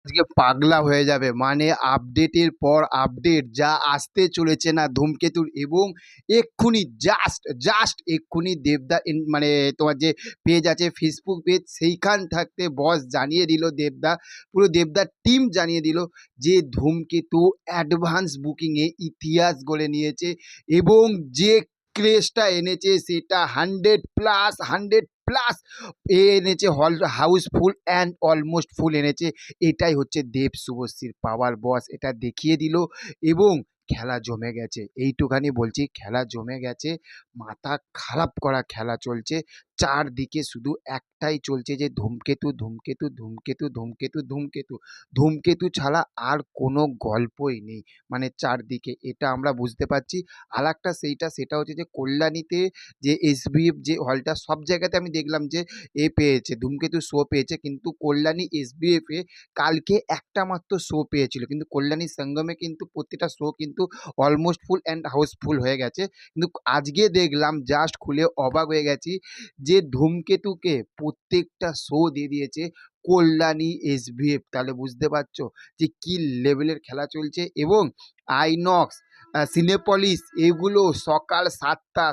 আজকে পাগলা হয়ে যাবে। মানে আপডেটের পর আপডেট যা আসতে চলেছে না ধূমকেতুর, এবং এক্ষুনি জাস্ট এক্ষুনি দেবদা মানে তোমার যে পেজ আছে ফেসবুক পেজ, সেইখান থাকতে বস জানিয়ে দিল, দেবদা পুরো দেবদার টিম জানিয়ে দিল যে ধূমকেতু অ্যাডভান্স বুকিংয়ে ইতিহাস গড়ে নিয়েছে, এবং যে ক্রেজটা এনেছে সেটা 100+ এনেছে, হল হাউসফুল অ্যান্ড অলমোস্ট ফুল এনেছে। এটাই হচ্ছে দেব শুভশ্রীর পাওয়ার, বস এটা দেখিয়ে দিল। এবং খেলা জমে গেছে, এইটুখানি বলছি, খেলা জমে গেছে। মাথা খারাপ করা খেলা চলছে, চারদিকে শুধু একটাই চলছে যে ধূমকেতু ধূমকেতু ধূমকেতু ধূমকেতু ধূমকেতু ধূমকেতু ছাড়া আর কোনো গল্পই নেই। মানে চারদিকে এটা আমরা বুঝতে পারছি। আর একটা সেটা হচ্ছে যে কল্যাণীতে যে এসবিএফ যে হলটা, সব জায়গাতে আমি দেখলাম যে পেয়েছে, ধূমকেতু শো পেয়েছে, কিন্তু কল্যাণী এসবিএফ এ কালকে একটা মাত্র শো পেয়েছিল, কিন্তু কল্যাণী সঙ্গমে কিন্তু প্রত্যেকটা শো কিন্তু অলমোস্ট ফুল অ্যান্ড হাউসফুল হয়ে গেছে। কিন্তু আজকে দেখলাম, জাস্ট খুলে অবাক হয়ে গেছি যে ধূমকেতুকে প্রত্যেকটা শো দিয়ে দিয়েছে কল্যাণী এসবিএফ। তাহলে বুঝতে পারছো যে কি লেভেলের খেলা চলছে। এবং আইনক্স, সিনেপলিস, এগুলো সকাল 7টা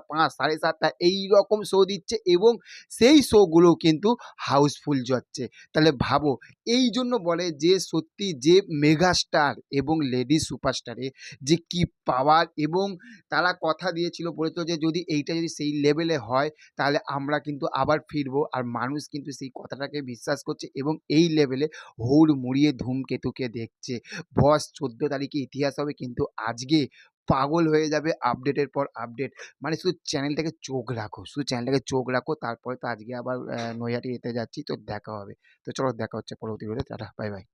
5 7:30 এই রকম শো দিচ্ছে, এবং সেই শোগুলো কিন্তু হাউসফুল যাচ্ছে। তাহলে ভাবো, এই জন্য বলে যে সত্যি যে মেগাস্টার এবং লেডি সুপারস্টারে যে কি পাওয়ার, এবং তারা কথা দিয়েছিল, বলেছিল যে যদি এইটা যদি সেই লেভেলে হয় তাহলে আমরা কিন্তু আবার ফিরবো, আর মানুষ কিন্তু সেই কথাটাকে বিশ্বাস করছে এবং এই লেভেলে হুড়মুড়িয়ে ধূমকেতুকে দেখছে। বস 14 তারিখে ইতিহাস হবে, কিন্তু আজকে পাগল হয়ে যাবে আপডেটের পর আপডেট। মানে শুধু চ্যানেলটাকে চোখ রাখো, শুধু চ্যানেলটাকে চোখ রাখো। তারপরে তো আজকে আবার নৈহাটি যেতে যাচ্ছি, তো দেখা হবে। তো চলো, দেখা হচ্ছে পরবর্তী ভিডিওতে। Tata, bye bye.